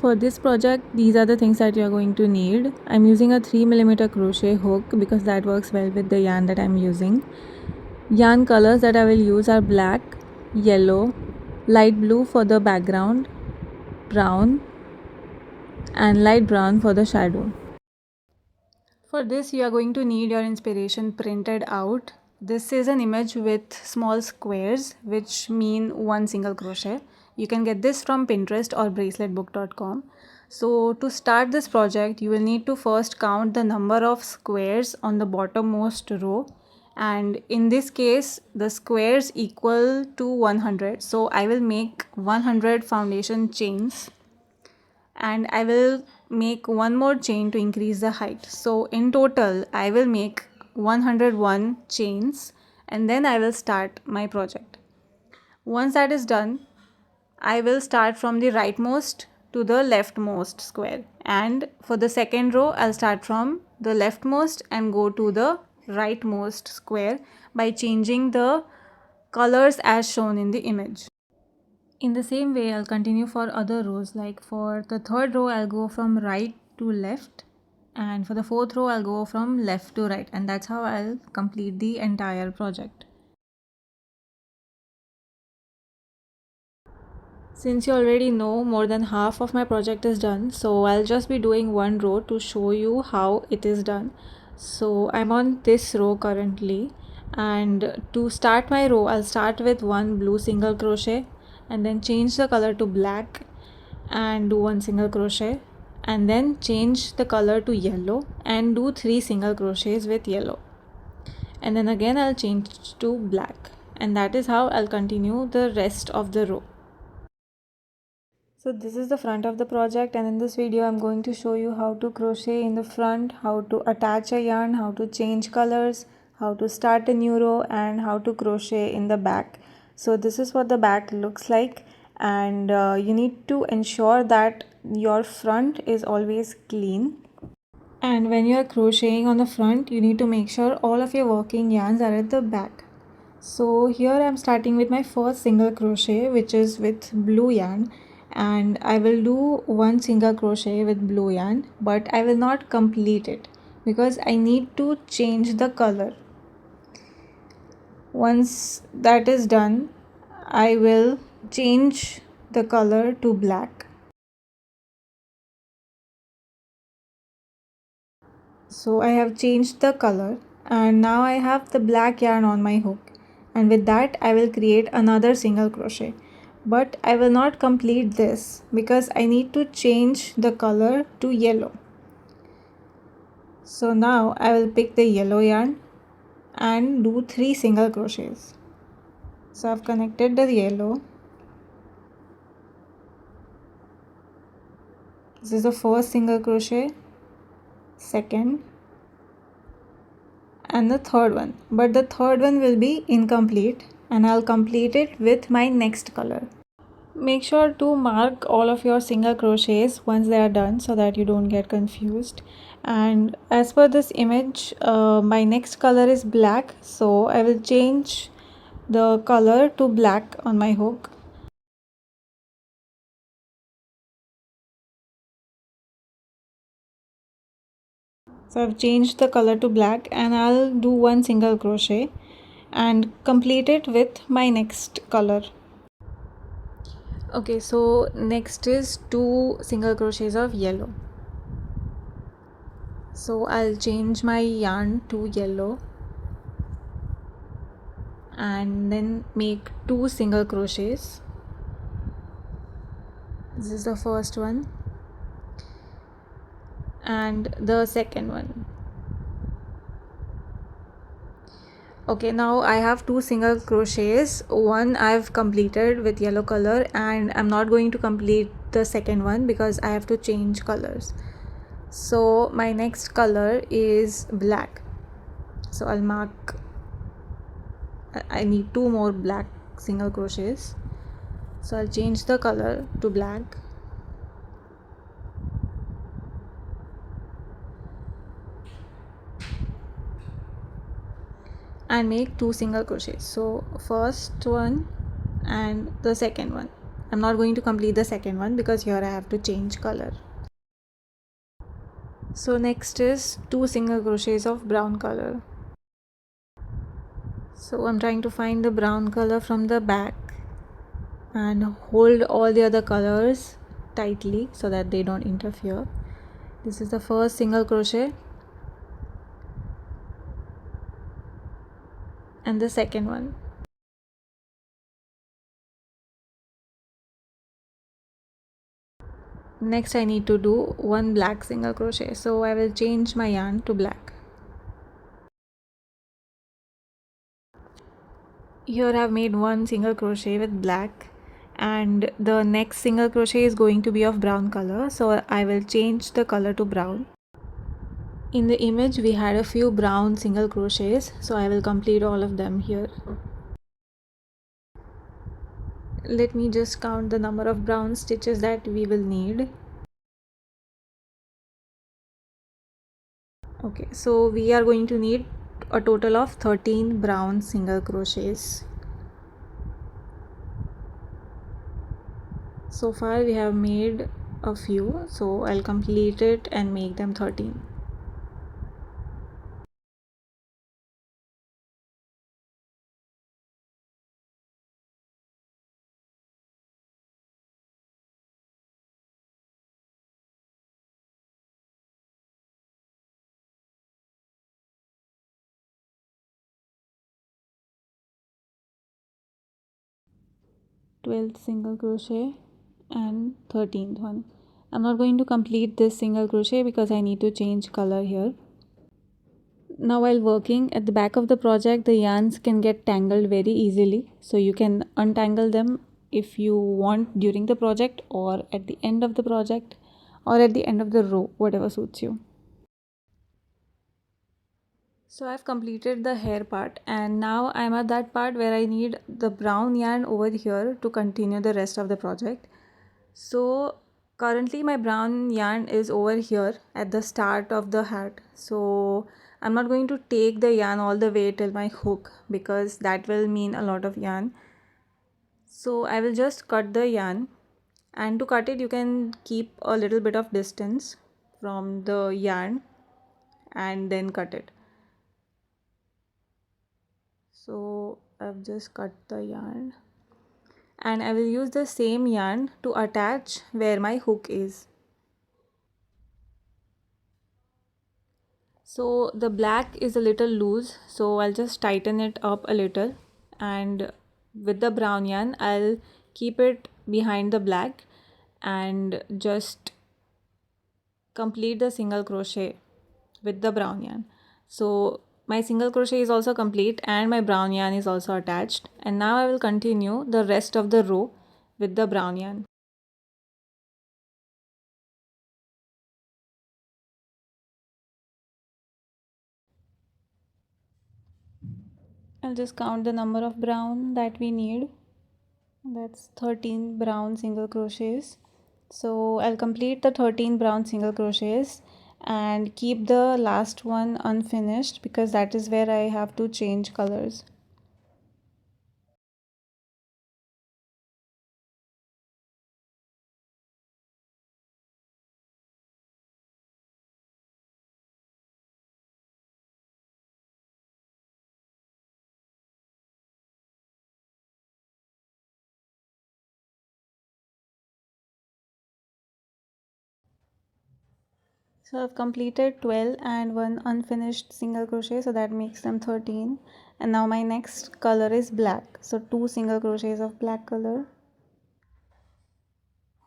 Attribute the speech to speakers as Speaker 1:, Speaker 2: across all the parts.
Speaker 1: For this project, these are the things that you are going to need. I'm using a 3mm crochet hook because that works well with the yarn that I'm using. Yarn colors that I will use are black, yellow, light blue for the background, brown, and light brown for the shadow. For this, you are going to need your inspiration printed out. This is an image with small squares which mean one single crochet. You can get this from Pinterest or braceletbook.com. So to start this project, you will need to first count the number of squares on the bottommost row, and in this case the squares equal to 100. So I will make 100 foundation chains and I will make one more chain to increase the height. So in total I will make 101 chains and then I will start my project. Once that is done, I will start from the rightmost to the leftmost square, and for the second row I'll start from the leftmost and go to the rightmost square by changing the colors as shown in the image. In the same way, I'll continue for other rows. Like for the third row, I'll go from right to left, and for the fourth row, I'll go from left to right, and that's how I'll complete the entire project. Since you already know, more than half of my project is done, so I'll just be doing one row to show you how it is done. So I'm on this row currently, and to start my row, I'll start with one blue single crochet and then change the color to black and do one single crochet, and then change the color to yellow and do 3 single crochets with yellow, and then again I'll change to black, and that is how I'll continue the rest of the row. So this is the front of the project, and in this video I'm going to show you how to crochet in the front, how to attach a yarn, how to change colors, how to start a new row, and how to crochet in the back. So this is what the back looks like, and you need to ensure that your front is always clean. And when you are crocheting on the front, you need to make sure all of your working yarns are at the back. So here I'm starting with my first single crochet, which is with blue yarn, and I will do one single crochet with blue yarn, but I will not complete it because I need to change the color. Once that is done, I will change the color to black. So I have changed the color, and now I have the black yarn on my hook, and with that I will create another single crochet, but I will not complete this because I need to change the color to yellow. So now I will pick the yellow yarn and do 3 single crochets. So I've connected the yellow. This is the first single crochet, second, and the third one, but the third one will be incomplete and I'll complete it with my next color. Make sure to mark all of your single crochets once they are done so that you don't get confused. And as per this image, my next color is black, so I will change the color to black on my hook. So I've changed the color to black and I'll do one single crochet and complete it with my next color. Okay, so next is 2 single crochets of yellow. So I'll change my yarn to yellow and then make 2 single crochets. This is the first one and the second one. Okay, now I have 2 single crochets. One I've completed with yellow color and I'm not going to complete the second one because I have to change colors. So my next color is black. So I'll mark, I need 2 more black single crochets. So I'll change the color to black. And make 2 single crochets. So first one and the second one, I'm not going to complete the second one because here I have to change color. So next is 2 single crochets of brown color. So I'm trying to find the brown color from the back and hold all the other colors tightly so that they don't interfere. This is the first single crochet and the second one. Next I need to do one black single crochet, so I will change my yarn to black. Here I've made one single crochet with black and the next single crochet is going to be of brown color, so I will change the color to brown. In the image we had a few brown single crochets, so I will complete all of them here. Let me just count the number of brown stitches that we will need. Okay, so we are going to need a total of 13 brown single crochets. So far we have made a few, so I'll complete it and make them 13. Twelfth single crochet and 13th one. I'm not going to complete this single crochet because I need to change color here. Now while working at the back of the project, the yarns can get tangled very easily, so you can untangle them if you want during the project or at the end of the project or at the end of the row, whatever suits you. So I've completed the hair part and now I'm at that part where I need the brown yarn over here to continue the rest of the project. So currently my brown yarn is over here at the start of the hat. So I'm not going to take the yarn all the way till my hook because that will mean a lot of yarn. So I will just cut the yarn, and to cut it you can keep a little bit of distance from the yarn and then cut it. So I've just cut the yarn and I will use the same yarn to attach where my hook is. So the black is a little loose, so I'll just tighten it up a little, and with the brown yarn I'll keep it behind the black and just complete the single crochet with the brown yarn. So my single crochet is also complete and my brown yarn is also attached, and now I will continue the rest of the row with the brown yarn. I'll just count the number of brown that we need. That's 13 brown single crochets. So I'll complete the 13 brown single crochets and keep the last one unfinished because that is where I have to change colors. So I've completed 12 and one unfinished single crochet, so that makes them 13. And now my next color is black. So 2 single crochets of black color.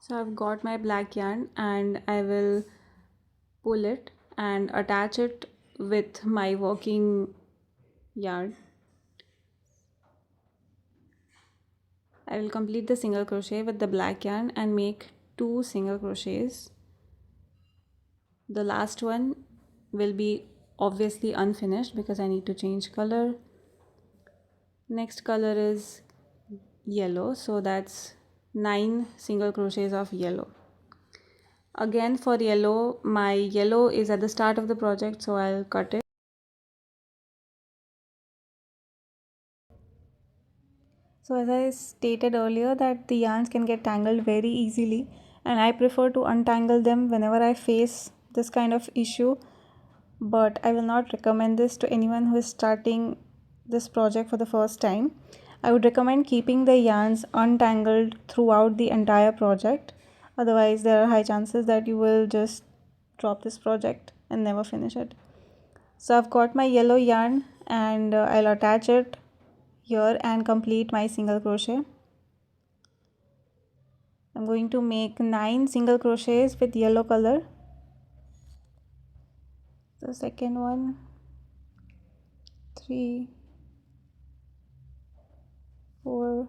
Speaker 1: So I've got my black yarn and I will pull it and attach it with my working yarn. I will complete the single crochet with the black yarn and make 2 single crochets. The last one will be obviously unfinished because I need to change color. Next color is yellow, so that's 9 single crochets of yellow. Again for yellow, my yellow is at the start of the project, so I'll cut it. So as I stated earlier that the yarns can get tangled very easily, and I prefer to untangle them whenever I face this kind of issue, but I will not recommend this to anyone who is starting this project for the first time. I would recommend keeping the yarns untangled throughout the entire project. Otherwise, there are high chances that you will just drop this project and never finish it. So I've got my yellow yarn, and I'll attach it here and complete my single crochet. I'm going to make 9 single crochets with yellow color. The second one, 3, 4,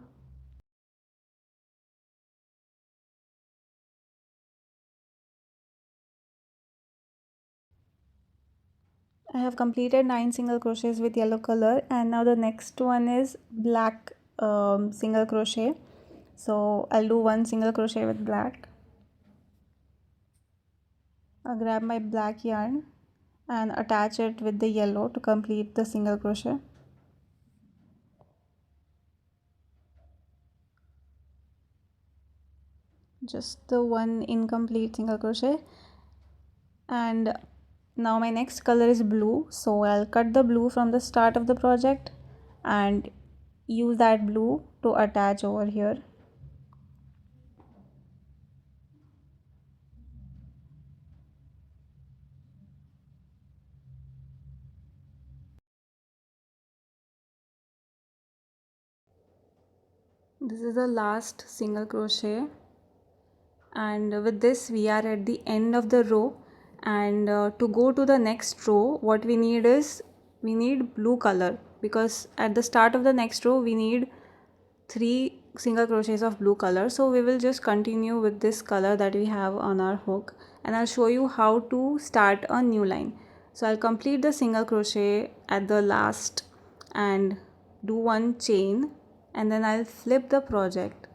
Speaker 1: I have completed 9 single crochets with yellow color, and now the next one is black single crochet. So I'll do 1 single crochet with black. I'll grab my black yarn and attach it with the yellow to complete the single crochet. Just the one incomplete single crochet. And now my next color is blue, so I'll cut the blue from the start of the project and use that blue to attach over here. This is the last single crochet, and with this we are at the end of the row. And to go to the next row, what we need blue color, because at the start of the next row we need 3 single crochets of blue color. So we will just continue with this color that we have on our hook, and I'll show you how to start a new line. So I'll complete the single crochet at the last and do 1 chain, and then I'll flip the project.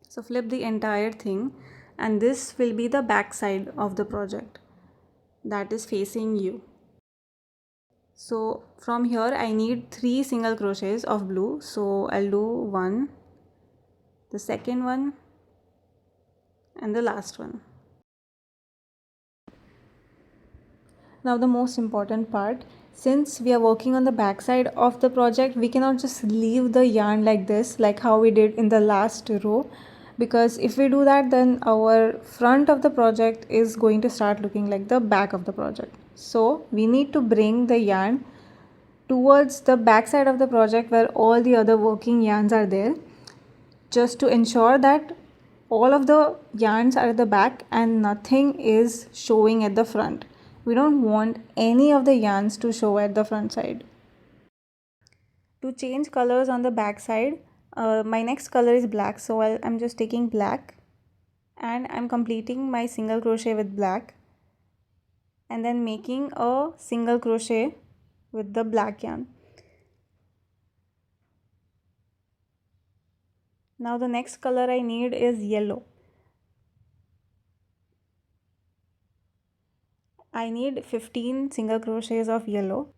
Speaker 1: So flip the entire thing, and this will be the back side of the project that is facing you. So from here I need 3 single crochets of blue, so I'll do 1, the second one, and the last one. Now the most important part, since we are working on the back side of the project, we cannot just leave the yarn like this, like how we did in the last row, because if we do that, then our front of the project is going to start looking like the back of the project. So we need to bring the yarn towards the back side of the project where all the other working yarns are there, just to ensure that all of the yarns are at the back and nothing is showing at the front. We don't want any of the yarns to show at the front side. To change colors on the back side, my next color is black, so I'm just taking black and I'm completing my single crochet with black and then making a single crochet with the black yarn. Now the next color I need is yellow. I need 15 single crochets of yellow.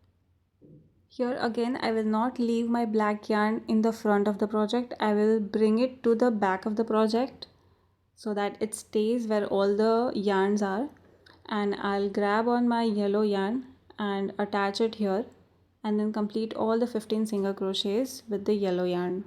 Speaker 1: Here again, I will not leave my black yarn in the front of the project. I will bring it to the back of the project so that it stays where all the yarns are. And I'll grab on my yellow yarn and attach it here and then complete all the 15 single crochets with the yellow yarn.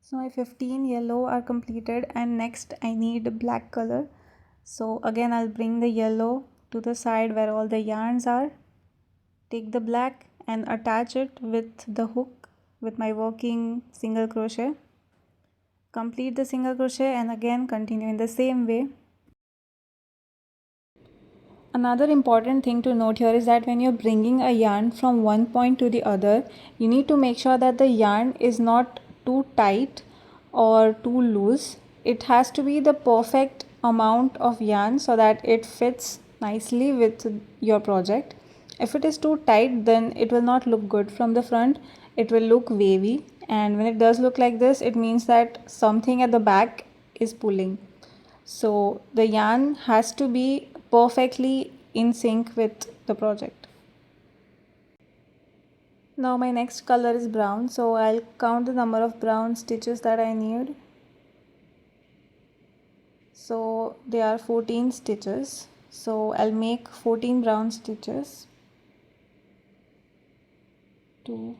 Speaker 1: So my 15 yellow are completed, and next I need black color. So again I'll bring the yellow to the side where all the yarns are. Take the black and attach it with the hook with my working single crochet. Complete the single crochet and again continue in the same way. Another important thing to note here is that when you're bringing a yarn from one point to the other, you need to make sure that the yarn is not too tight or too loose. It has to be the perfect amount of yarn so that it fits nicely with your project. If it is too tight, then it will not look good from the front. It will look wavy, and when it does look like this, it means that something at the back is pulling. So the yarn has to be perfectly in sync with the project. Now my next color is brown, so I'll count the number of brown stitches that I need. So there are 14 stitches, so I'll make 14 brown stitches. 2,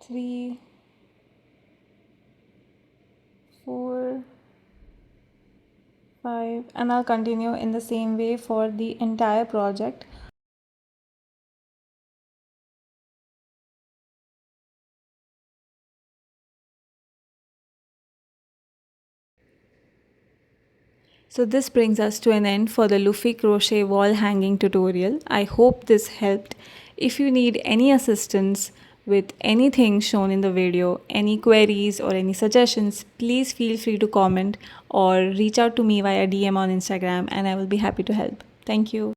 Speaker 1: 3, 4, 5, and I'll continue in the same way for the entire project. So this brings us to an end for the Luffy crochet wall hanging tutorial. I hope this helped. If you need any assistance with anything shown in the video, any queries or any suggestions, please feel free to comment or reach out to me via DM on Instagram, and I will be happy to help. Thank you.